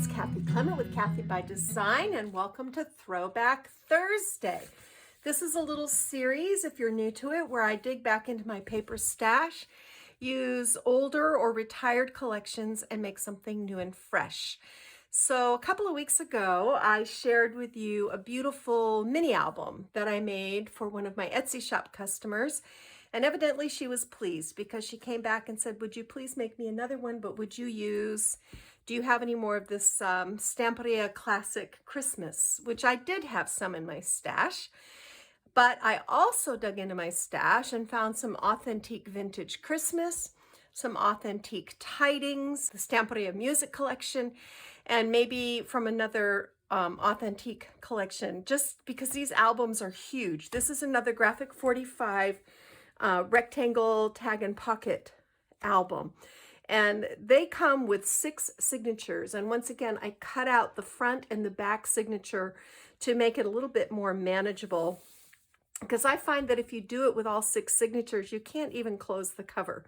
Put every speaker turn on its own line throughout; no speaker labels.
is Kathy Clement with Kathy by Design, and welcome to Throwback Thursday. This is a little series, if you're new to it, where I dig back into my paper stash, use older or retired collections, and make something new and fresh. So a couple of weeks ago, I shared with you a beautiful mini album that I made for one of my Etsy shop customers. And evidently she was pleased because she came back and said, would you please make me another one, but do you have any more of this Stamperia Classic Christmas, which I did have some in my stash. But I also dug into my stash and found some authentic vintage Christmas, some authentic tidings, the Stamperia music collection, and maybe from another authentic collection, just because these albums are huge. This is another Graphic 45 rectangle tag and pocket album. And they come with 6 signatures. And once again, I cut out the front and the back signature to make it a little bit more manageable, because I find that if you do it with all 6 signatures, you can't even close the cover.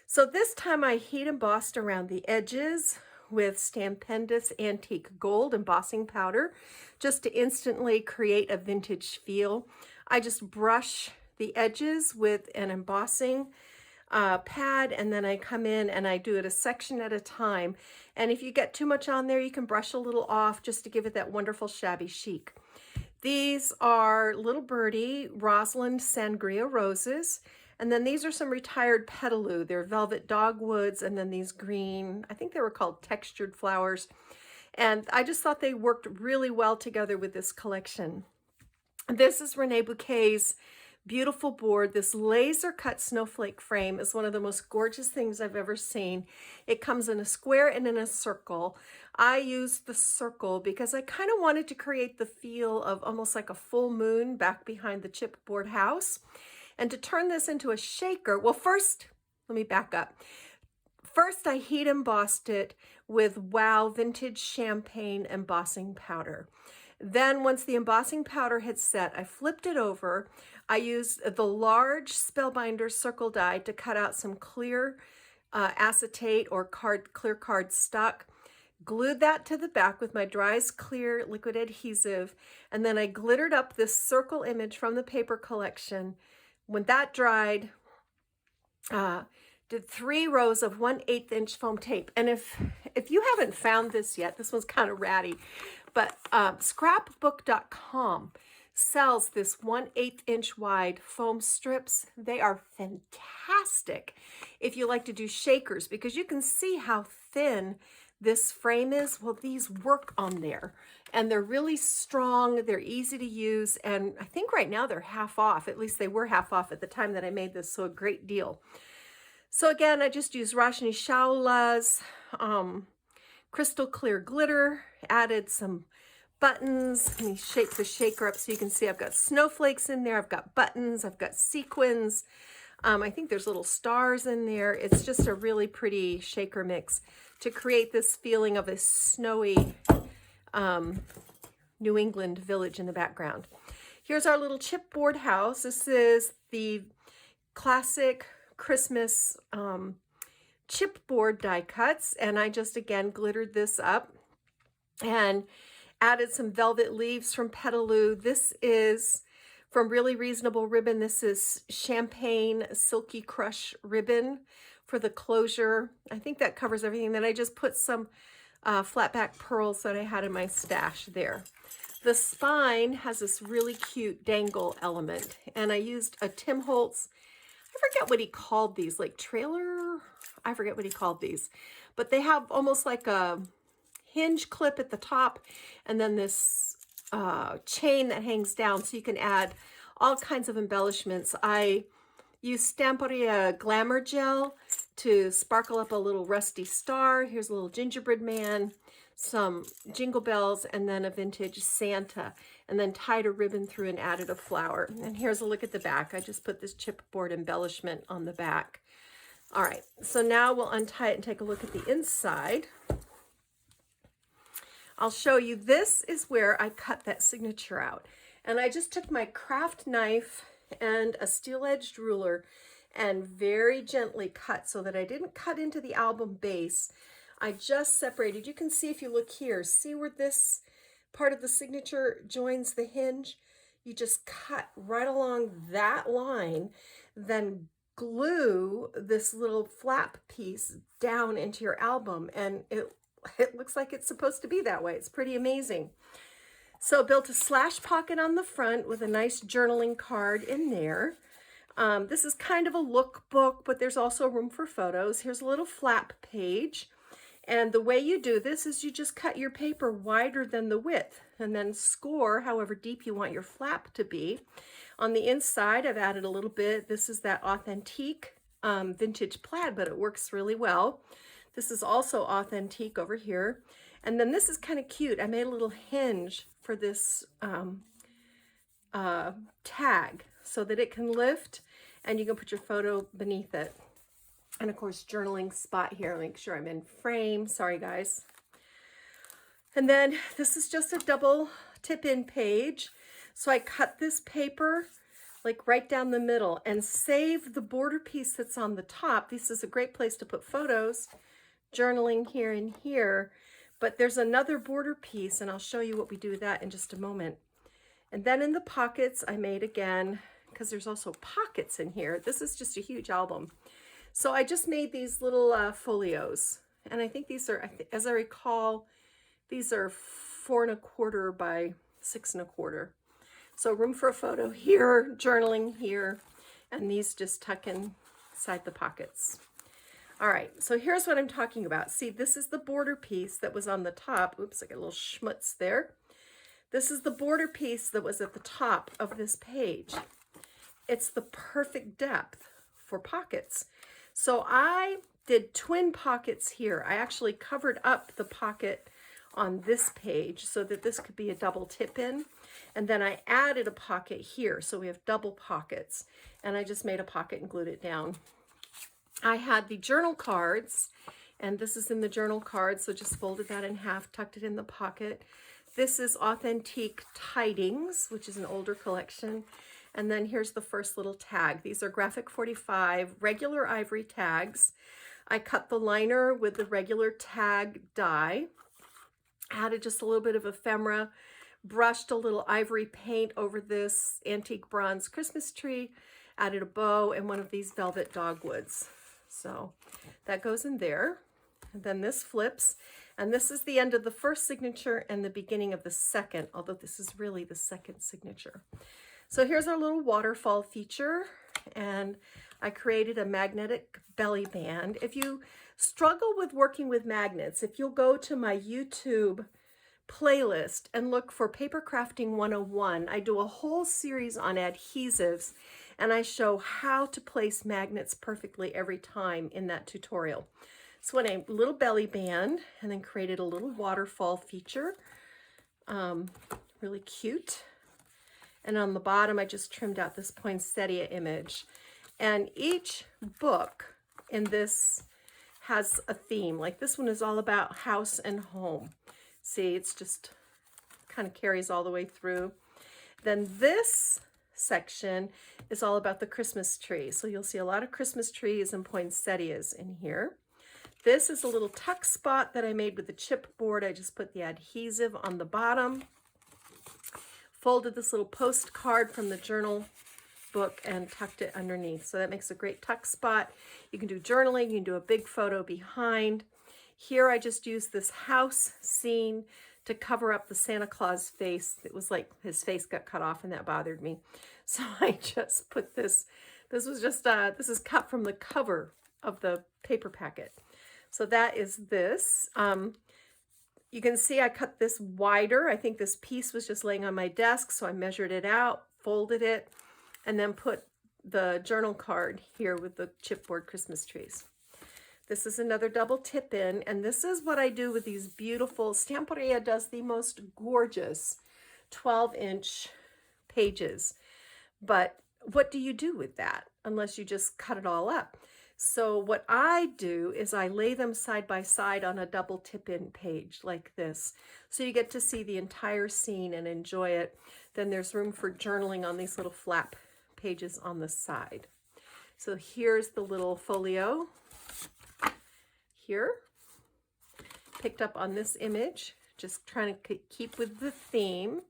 So this time I heat embossed around the edges with Stamperia Antique Gold embossing powder, just to instantly create a vintage feel. I just brush the edges with an embossing pad, and then I come in and I do it a section at a time. And if you get too much on there, you can brush a little off just to give it that wonderful shabby chic. These are Little Birdie Rosalind Sangria roses. And then these are some retired petaloo. They're velvet dogwoods, and then these green, I think they were called textured flowers. And I just thought they worked really well together with this collection. This is Renee Bouquet's beautiful board. This laser cut snowflake frame is one of the most gorgeous things I've ever seen. It comes in a square and in a circle. I used the circle because I kind of wanted to create the feel of almost like a full moon back behind the chipboard house. And to turn this into a shaker, well, first, let me back up. First, I heat embossed it with Wow Vintage Champagne embossing powder. Then once the embossing powder had set, I flipped it over. I used the large Spellbinder circle die to cut out some clear acetate or clear card stock. Glued that to the back with my Dries Clear liquid adhesive. And then I glittered up this circle image from the paper collection. When that dried, did 3 rows of 1/8 inch foam tape. And if you haven't found this yet, this one's kind of ratty, but scrapbook.com sells this 1/8 inch wide foam strips. They are fantastic if you like to do shakers, because you can see how thin this frame is. Well, these work on there, and they're really strong. They're easy to use, and I think right now they're half off. At least they were half off at the time that I made this, so a great deal. So again, I just used Rashni Shaola's crystal clear glitter, added some buttons. Let me shake the shaker up so you can see I've got snowflakes in there. I've got buttons, I've got sequins. I think there's little stars in there. It's just a really pretty shaker mix to create this feeling of a snowy New England village in the background. Here's our little chipboard house. This is the classic Christmas chipboard die cuts, and I just again glittered this up and added some velvet leaves from Petaloo. This is from Really Reasonable Ribbon. This is Champagne Silky Crush ribbon for the closure. I think that covers everything. Then I just put some flat back pearls that I had in my stash there. The spine has this really cute dangle element, and I used a Tim Holtz, I forget what he called these, like trailer, I forget what he called these, but they have almost like a hinge clip at the top, and then this chain that hangs down, so you can add all kinds of embellishments. I use Stamperia Glamour Gel to sparkle up a little rusty star. Here's a little gingerbread man, some jingle bells, and then a vintage Santa, and then tied a ribbon through and added a flower. And here's a look at the back. I just put this chipboard embellishment on the back. All right, so now we'll untie it and take a look at the inside. I'll show you. This is where I cut that signature out. And I just took my craft knife and a steel-edged ruler and very gently cut so that I didn't cut into the album base. I just separated. You can see if you look here, see where this part of the signature joins the hinge? You just cut right along that line, then glue this little flap piece down into your album, and it looks like it's supposed to be that way. It's pretty amazing. So built a slash pocket on the front with a nice journaling card in there. This is kind of a lookbook, but there's also room for photos. Here's a little flap page. And the way you do this is you just cut your paper wider than the width and then score however deep you want your flap to be. On the inside, I've added a little bit. This is that authentique vintage plaid, but it works really well. This is also authentique over here. And then this is kind of cute. I made a little hinge for this tag so that it can lift and you can put your photo beneath it. And of course, journaling spot here. Make sure I'm in frame. Sorry, guys. And then this is just a double tip-in page. So I cut this paper like right down the middle and save the border piece that's on the top. This is a great place to put photos, journaling here and here. But there's another border piece, and I'll show you what we do with that in just a moment. And then in the pockets, I made again, because there's also pockets in here. This is just a huge album. So I just made these little folios, and I think these are, as I recall, these are 4 1/4 by 6 1/4. So room for a photo here, journaling here, and these just tuck inside the pockets. All right, so here's what I'm talking about. See, this is the border piece that was on the top. Oops, I got a little schmutz there. This is the border piece that was at the top of this page. It's the perfect depth for pockets. So I did twin pockets here. I actually covered up the pocket on this page so that this could be a double tip in. And then I added a pocket here. So we have double pockets. And I just made a pocket and glued it down. I had the journal cards, and this is in the journal card. So just folded that in half, tucked it in the pocket. This is Authentique Tidings, which is an older collection. And then here's the first little tag. These are Graphic 45 regular ivory tags. I cut the liner with the regular tag die, added just a little bit of ephemera, brushed a little ivory paint over this antique bronze Christmas tree, added a bow and one of these velvet dogwoods. So that goes in there. And then this flips. And this is the end of the first signature and the beginning of the second, although this is really the second signature. So here's our little waterfall feature, and I created a magnetic belly band. If you struggle with working with magnets, if you'll go to my YouTube playlist and look for Paper Crafting 101, I do a whole series on adhesives, and I show how to place magnets perfectly every time in that tutorial. So I made a little belly band and then created a little waterfall feature, really cute. And on the bottom, I just trimmed out this poinsettia image. And each book in this has a theme. Like this one is all about house and home. See, it's just kind of carries all the way through. Then this section is all about the Christmas tree. So you'll see a lot of Christmas trees and poinsettias in here. This is a little tuck spot that I made with the chipboard. I just put the adhesive on the bottom. Folded this little postcard from the journal book and tucked it underneath. So that makes a great tuck spot. You can do journaling, you can do a big photo behind. Here I just used this house scene to cover up the Santa Claus face. It was like his face got cut off and that bothered me. So I just put this was just, this is cut from the cover of the paper packet. So that is this. You can see I cut this wider. I think this piece was just laying on my desk, so I measured it out, folded it, and then put the journal card here with the chipboard Christmas trees. This is another double tip in, and this is what I do with these beautiful, Stamperia does the most gorgeous 12-inch pages. But what do you do with that unless you just cut it all up? So what I do is I lay them side by side on a double tip-in page like this. So you get to see the entire scene and enjoy it. Then there's room for journaling on these little flap pages on the side. So here's the little folio here. picked up on this image, just trying to keep with the theme.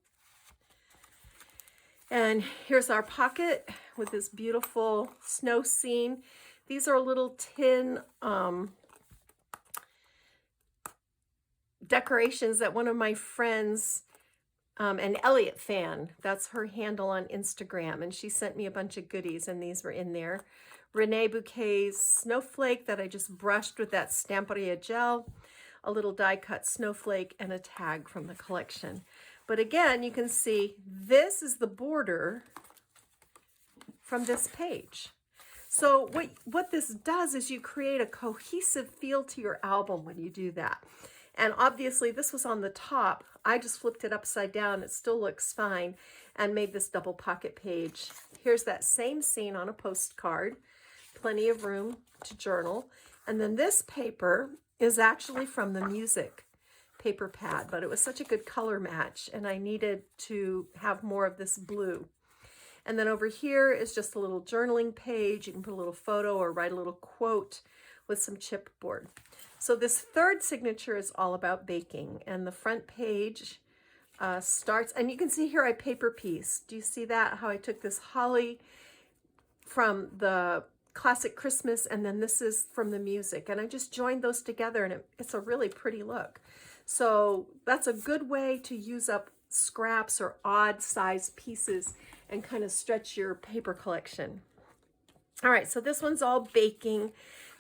And here's our pocket with this beautiful snow scene. These are little tin decorations that one of my friends, an Elliot fan, that's her handle on Instagram, and she sent me a bunch of goodies, and these were in there. Renee Bouquet's snowflake that I just brushed with that Stamperia gel, a little die-cut snowflake, and a tag from the collection. But again, you can see this is the border from this page. So what this does is you create a cohesive feel to your album when you do that. And obviously this was on the top. I just flipped it upside down. It still looks fine, and made this double pocket page. Here's that same scene on a postcard. Plenty of room to journal. And then this paper is actually from the music paper pad, but it was such a good color match, and I needed to have more of this blue. And then over here is just a little journaling page. You can put a little photo or write a little quote with some chipboard. So this third signature is all about baking, and the front page starts, and you can see here I paper pieced. Do you see that? How I took this holly from the classic Christmas, and then this is from the music, and I just joined those together, and it's a really pretty look. So that's a good way to use up scraps or odd size pieces and kind of stretch your paper collection. All right, so this one's all baking.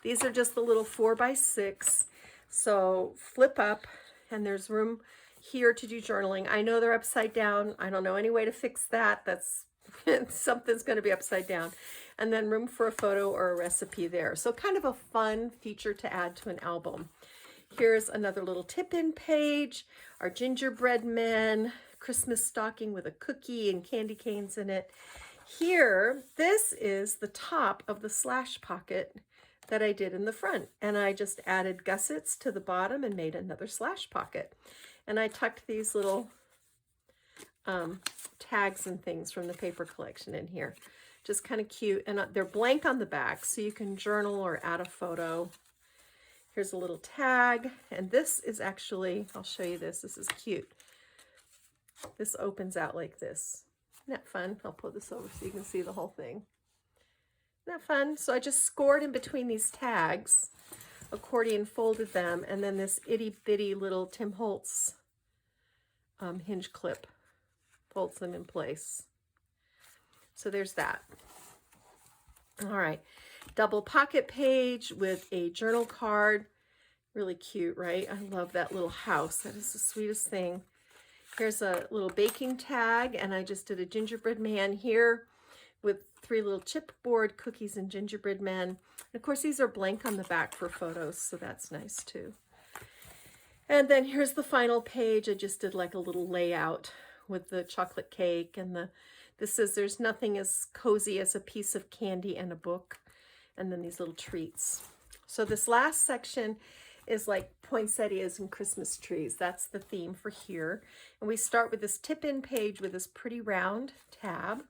These are just the little 4x6. So flip up, and there's room here to do journaling. I know they're upside down. I don't know any way to fix that. That's something's going to be upside down. And then room for a photo or a recipe there. So kind of a fun feature to add to an album. Here's another little tip-in page, our gingerbread men, Christmas stocking with a cookie and candy canes in it. Here, this is the top of the slash pocket that I did in the front, and I just added gussets to the bottom and made another slash pocket. And I tucked these little tags and things from the paper collection in here. Just kind of cute, and they're blank on the back, so you can journal or add a photo. Here's a little tag, and this is actually, I'll show you this. This is cute. This opens out like this. Isn't that fun? I'll pull this over so you can see the whole thing. Isn't that fun? So I just scored in between these tags, accordion folded them, and then this itty bitty little Tim Holtz hinge clip holds them in place. So there's that. All right. Double pocket page with a journal card. Really cute, right? I love that little house. That is the sweetest thing. Here's a little baking tag, and I just did a gingerbread man here with 3 little chipboard cookies and gingerbread men. And of course, these are blank on the back for photos, so that's nice too. And then here's the final page. I just did like a little layout with the chocolate cake, and this says there's nothing as cozy as a piece of candy and a book. And then these little treats. So this last section is like poinsettias and Christmas trees. That's the theme for here. And we start with this tip-in page with this pretty round tab.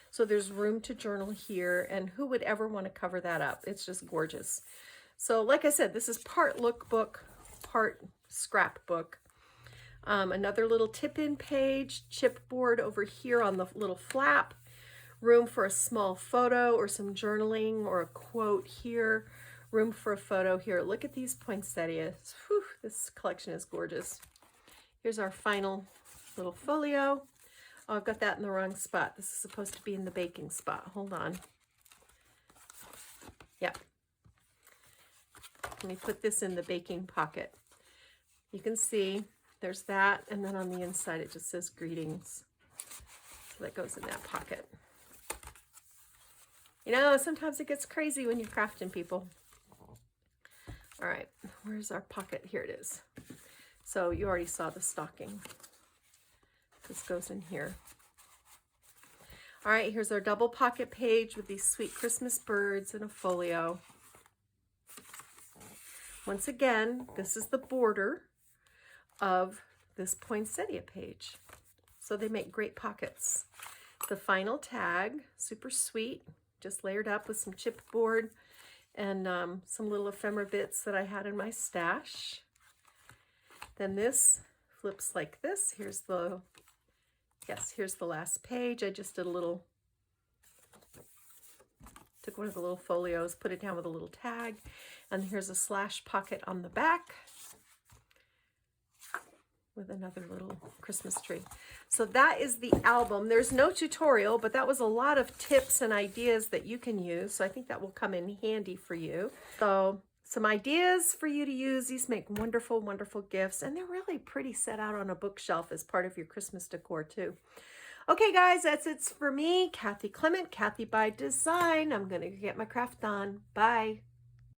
So there's room to journal here, and who would ever want to cover that up? It's just gorgeous. So like I said, this is part lookbook, part scrapbook. Another little tip-in page, chipboard over here on the little flap. Room for a small photo or some journaling or a quote here. Room for a photo here. Look at these poinsettias. Whew, this collection is gorgeous. Here's our final little folio. Oh, I've got that in the wrong spot. This is supposed to be in the baking spot. Hold on. Yeah. Let me put this in the baking pocket. You can see there's that, and then on the inside it just says greetings. So that goes in that pocket. You know, sometimes it gets crazy when you're crafting, people. All right, where's our pocket? Here it is. So you already saw the stocking. This goes in here. All right, here's our double pocket page with these sweet Christmas birds and a folio. Once again, this is the border of this poinsettia page. So they make great pockets. The final tag, super sweet, just layered up with some chipboard and some little ephemera bits that I had in my stash. Then this flips like this. Here's the, yes, here's the last page. I just did a little, took one of the little folios, put it down with a little tag, and here's a slash pocket on the back with another little Christmas tree. So that is the album. There's no tutorial, but that was a lot of tips and ideas that you can use. So I think that will come in handy for you. So some ideas for you to use. These make wonderful, wonderful gifts, and they're really pretty set out on a bookshelf as part of your Christmas decor too. Okay, guys, that's it for me, Kathy Clement, Kathy by Design. I'm going to get my craft done. Bye.